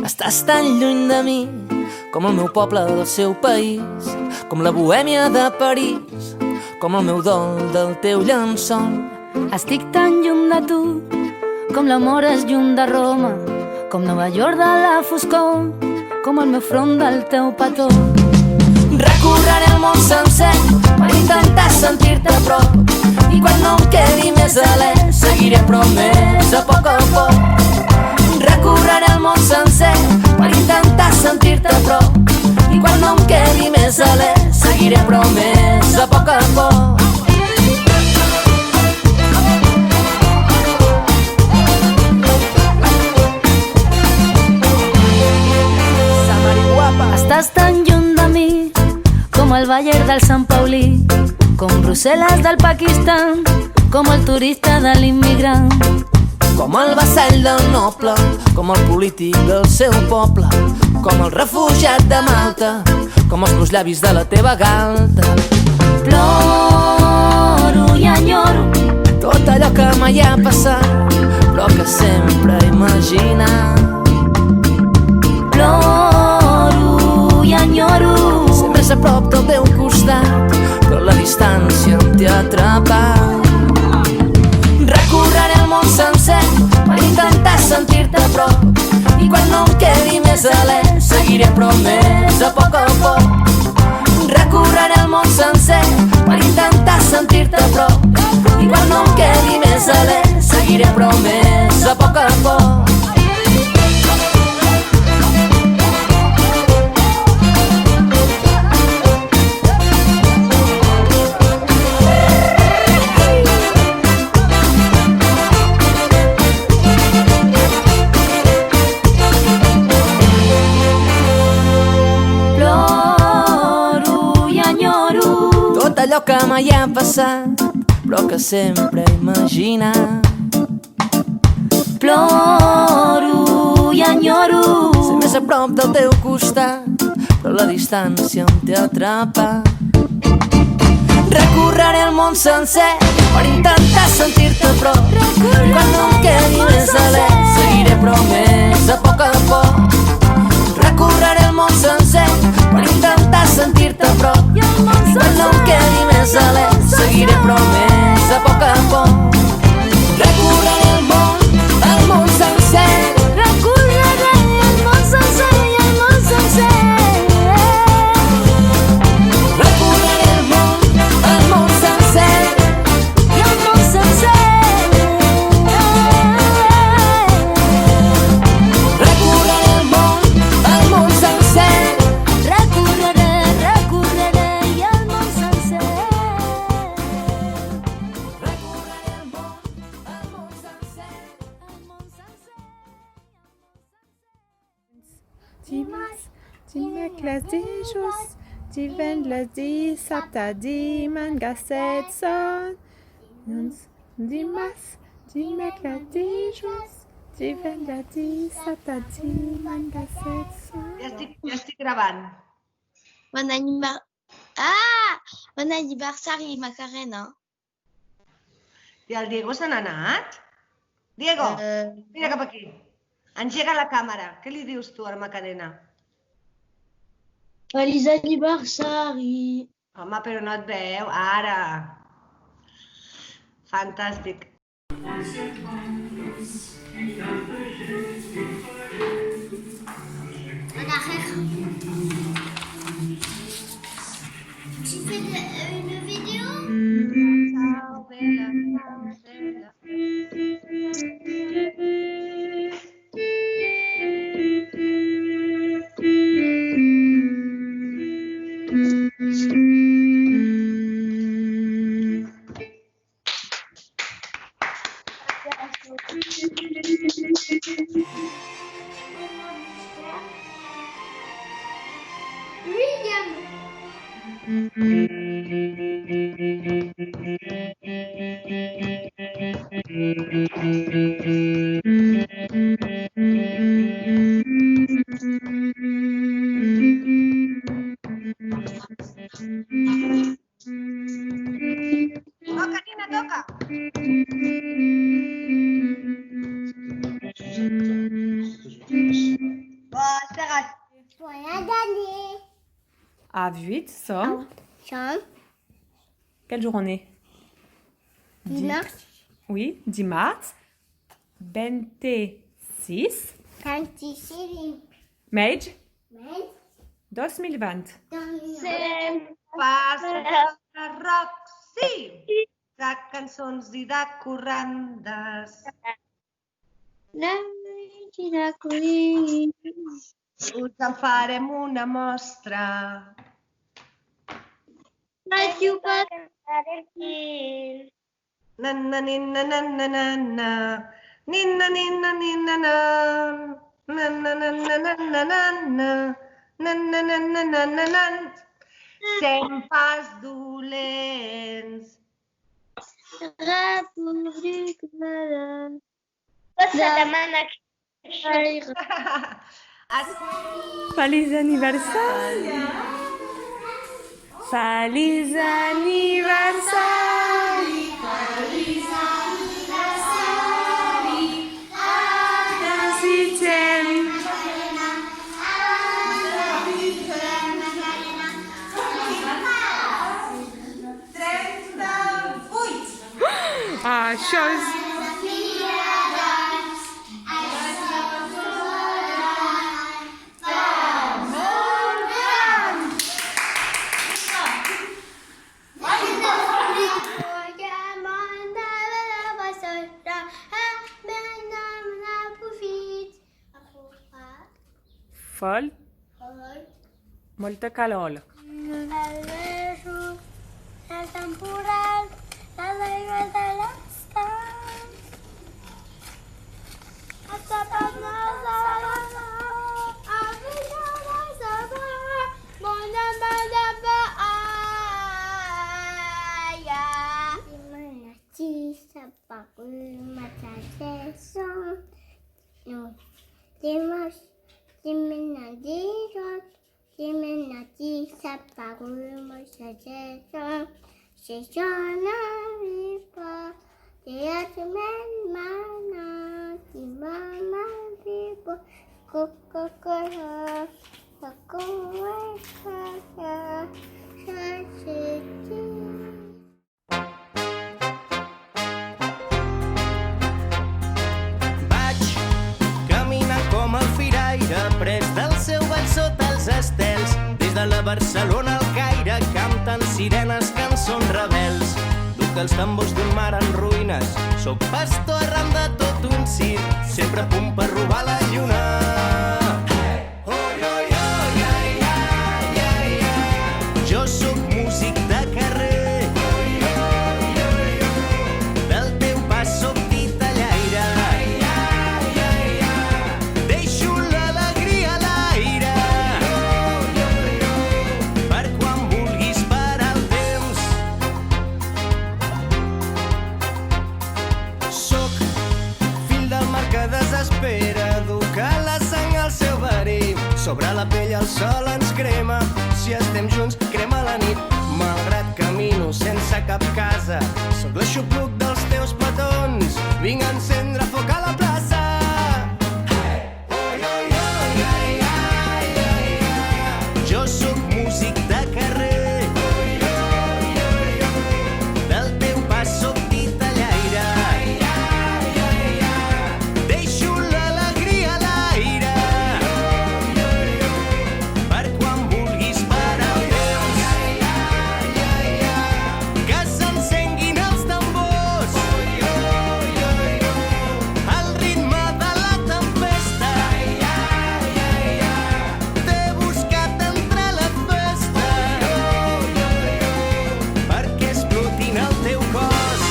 Estàs tan lluny de mi com el meu poble del seu país, com la bohèmia de París, com el meu dol del teu llençol. Estic tan lluny de tu com l'amor és lluny de Roma, com Nova York de la foscor, com el meu front del teu petó. Recorreré el món sencer per intentar sentir-te a prop, i quan no em quedi més alè seguiré promès a poc. Recorreré el món sencer per intentar sentir-te a prop, i quan no em quedi més alè seguiré promès a poc. Estàs tan lluny de mi com el Bayer del Sant Paulí, com Brussel·les del Pakistan, com el turista de l'immigrant, com el vassall del noble, com el polític del seu poble, com el refugiat de Malta, com els meus llavis de la teva galta. Ploro i enyoro tot allò que mai ha passat, però que sempre he imaginat. Ploro i enyoro ser més a prop del teu costat, però la distància em té atrapat. Recorreré el món sencer per intentar sentir-te a prop, i quan no em quedi més alè seguiré promès a poc. Recorreré el món sencer per intentar sentir-te a prop, i quan no em quedi més alè seguiré promès a poc. Allò que mai ha passat, però que sempre he imaginat. Ploro i enyoro ser més a prop del teu costat, però la distància em té atrapat. Recorreré el món sencer per intentar sentir-te a prop, quan no em quedi més alè seguiré promès a poc. Recorreré el món sencer per intentar sentir-te a prop, i quan no em quedi més alè seguiré promès a poc. Recorreré el món sencer. Recorreré el món sencer i el món sencer. Recorreré el món sencer i el món sencer. Recorreré el món sencer. Recorreré i el món sencer. Dimecres, dijous, divendres, dissabte, dimanche, set son. Dimarts, dimecres, dijous, divendres, dissabte, dimanche, set son. Ja estic gravant. Bon aniversari, Macarena. I el Diego se n'ha anat? Diego, vine cap aquí. Engega la càmera. Què li dius tu a la Macarena? Feliç aniversari. Home, però no et veu. Ara. Fantàstic. Tu fais une vidéo? Ciao, bella, ciao, bella. Toca, Nina, toca. À 8 som. Som Quel jour on est? dimarts Oui, dimarts 26 26 maig maig 2020. Passa de rock, sí! De cançons i de corrandes. Us en farem una mostra. Nanna, ninna, nanna, nanna. Ninna, ninna, ninna, nan. Nanna, nanna, nanna, nanna. Nanna, nanna, nanna, nan. Sem pas dolents. Feliç aniversari! Feliç aniversari! Desitgem això és... Fol, molta calor. El temporal, l'aigua de l'estat. Vaig caminant com el firaire, pres del seu ball sota els estels. Des de la Barcelona al Caire canten sirenes, cançons rebels. Duc els tambors d'un mar en ruïnes, soc pastor arran de tot un circ, sempre a punt per robar la lluna. Jo sóc músic de carrer, del teu pas sóc titellaire. Deixo l'alegria a l'aire, per quan vulguis parar el temps. Sóc fill del mar que desespera, duc a la sang al seu verí. Sobre la pell el sol ens crema, si estem junts crema la nit. Malgrat camino sense cap casa, sóc l'aixopluc dels teus petons. Vinc a encendre foc a la plaça. Jo sóc músic de carrer, del teu pas sóc titellaire. Deixo l'alegria a l'aire, per quan vulguis parar el temps. Que s'encenguin els tambors, al ritme de la tempesta. T'he buscat entre la festa, perquè explotin el teu cos.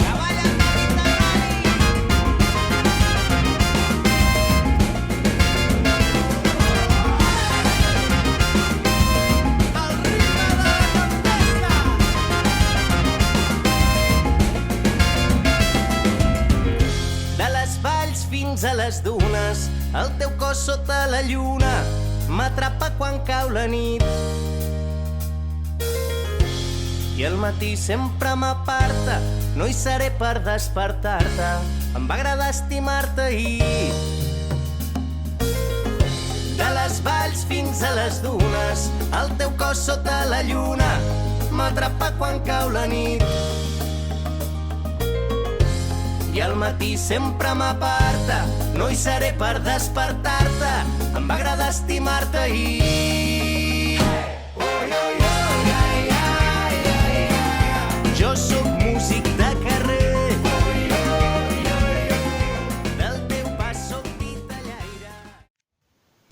Cavalla Mediterrani. Al ritme de la tempesta. De les valls fins a les dunes, el teu cos sota la lluna m'atrapa quan cau la nit. I el matí sempre m'aparta, no hi seré per despertar-te. Em va agradar estimar-te ahir. De la les valls fins a les dunes, el teu cos sota la lluna m'atrapa quan cau la nit. I al matí sempre m'aparta, no hi seré per despertar-te, em va agradar estimar-te ahir. Jo sóc músic de carrer, del teu pas sóc titellaire.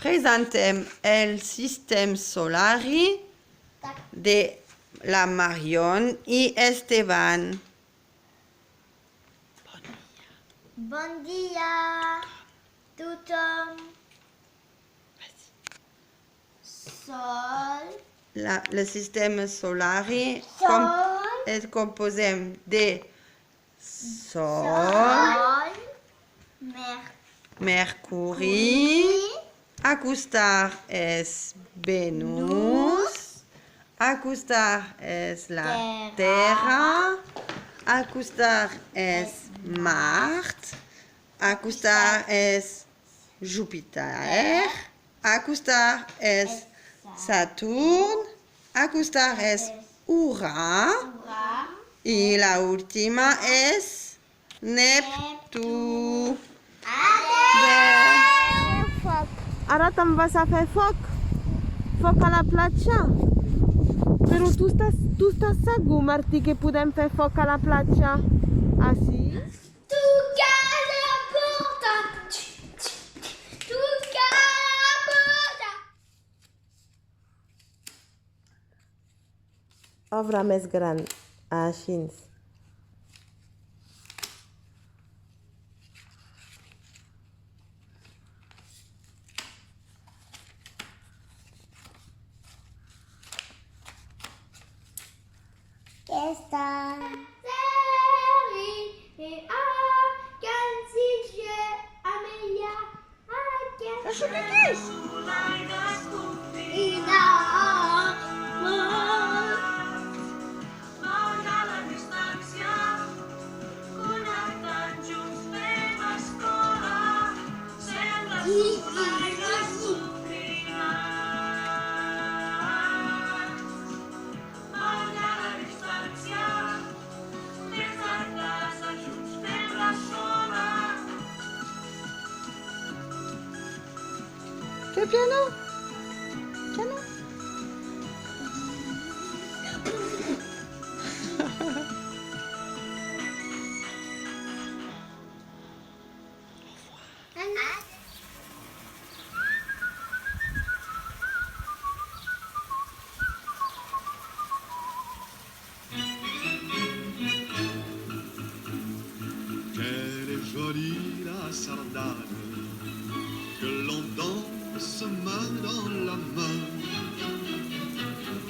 Presentem el sistema solar de la Marion i Esteban. Bon dia, tothom. Sol, Le sistema solar Sol. est composé de Sol, Sol, Mercuri, acostar és Venus, acostar és la Terra, acostar és Marte, acostar és Júpiter, acostar és Saturn, acostar és Urà i la última és Neptú. Ara te'n vas a fer foc? Foc a la platja? Però tu estàs segur, Martí, que podem fer foc a la platja? Ah, sí? Toca la porta. Toca la porta. Obre més gran. Així. Esta et à Kanzige Amelia Que piano? Piano? Quelle est jolie la sardane que l'on danse main dans la main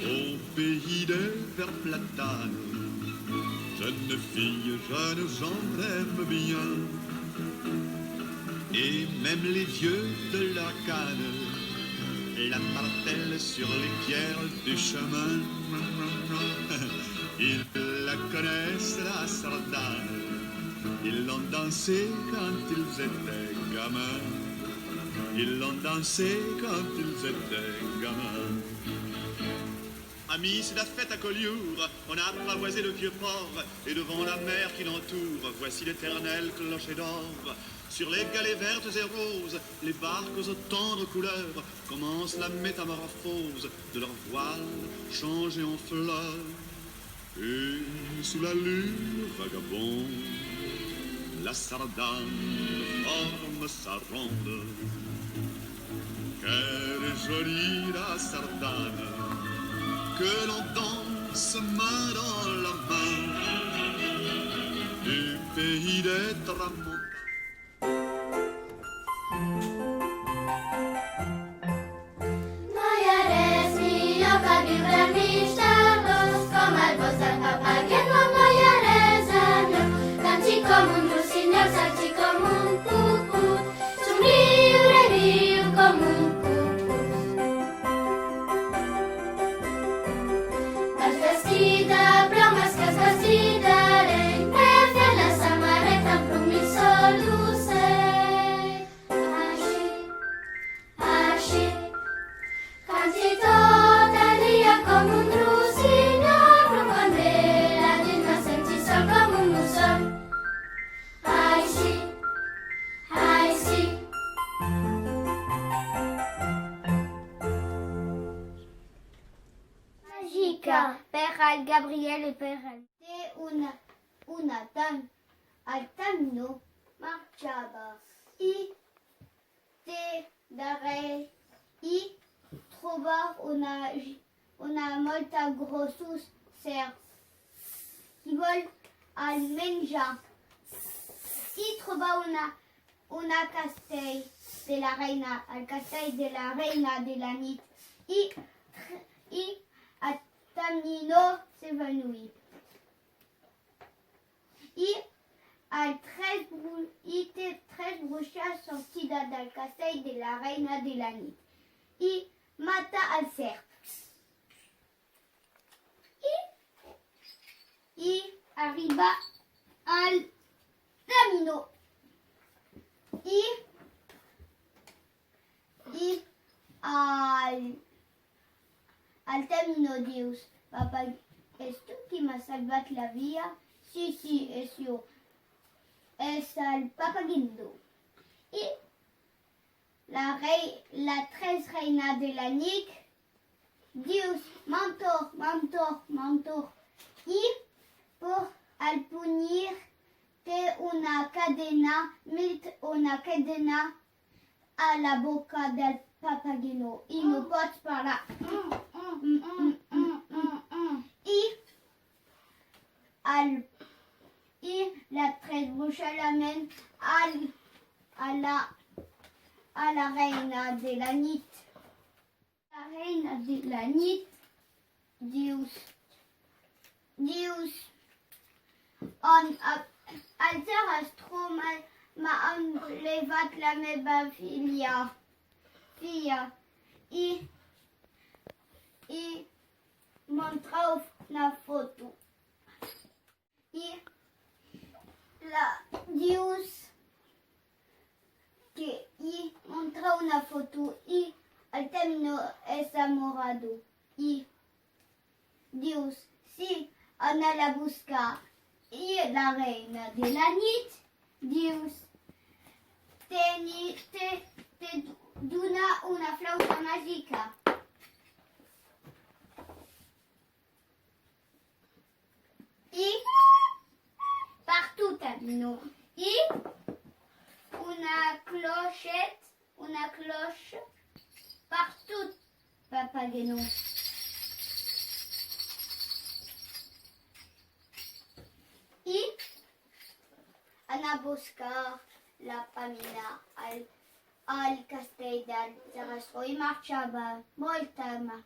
au pays des verts platanes. Jeunes filles, jeunes gens l'aiment bien, et même les vieux de la canne la martèlent sur les pierres du chemin. Ils la connaissent, la sardane. Ils l'ont dansé quand ils étaient gamins. Ils l'ont dansé quand ils étaient gamins. Amis, c'est la fête à Collioure. On a apprivoisé le vieux port. Et devant la mer qui l'entoure, voici l'éternel clocher d'or. Sur les galets vertes et roses, les barques aux tendres couleurs, commence la métamorphose de leur voile changé en fleurs. Et sous la lune vagabonde, la sardane forme sa ronde. Quelle est jolie la sardane que l'on danse main dans la main du pays des tramontanes. No hi ha res millor que viure enmig del bosc, com el bosc del papa aquest no hi ha res enlloc. Canti com un rossinyol, salti com un cucut, somriure viu com un cucut. Vas vestit de plomes, que has vestit d'areny, he fet la samarreta amb plomissó Gabriel et Perel. Al camino marchaba y trova una molta grossos cercs qui vol al menjar. Y trova una castell de la reina, al castell de la reina de la nit. Y a camino s'évanouit. I té tres bruixes sortides del castell de la reina de la nit i mata el cerf. I arriba al camino. I al camino dius, papa, és tu qui m'ha salvat la vida? Sí, és jo. És el Papageno. I la tres reina de la nit dius, mentor. I por al punir té una cadena a la boca del Papageno i no pots parar. I la tres bruixes l'amène a la reina de la nit. La reina de la nit dius, el Zarastro m'ha enlevat la meva filla i montreu una foto. I dius que montreu una foto i el camino és amorado. I dius, sí, anar a buscar. I la reina de la nit dius, te dona una flauta màgica. I partout camino. I una cloche partout, Papageno. I anar a buscar la Pamina al castell del Zarastro i marxava molta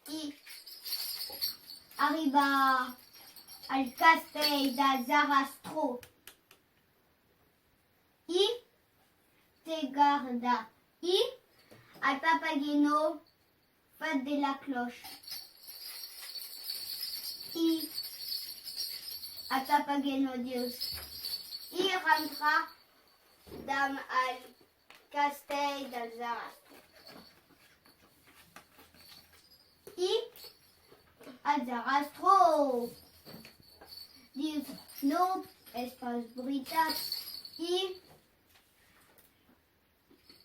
i arriba al castell del Zarastro i te guarda i el Papageno fa de la cloche. I el Papageno dius, i rentra dans el castell del Zarastro. I el Zarastro dius, no, és pas veritat. I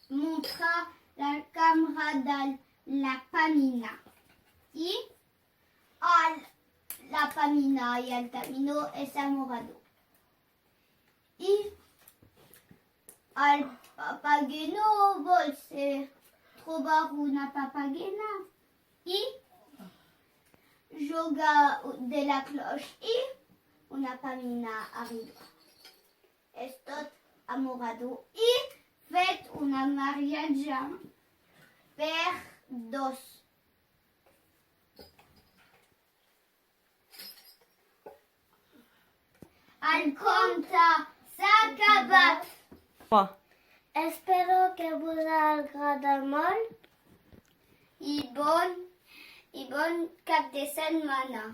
montra la càmera de la Pamina. I la Pamina i el camino és amorado. I el Papageno vol trobar una papagena i juga de la cloche i una Pamina arriba. És tot amorado i fet una mariatge per dos. El conte s'ha acabat. Espero que vos agrada molt i bon cap de setmana.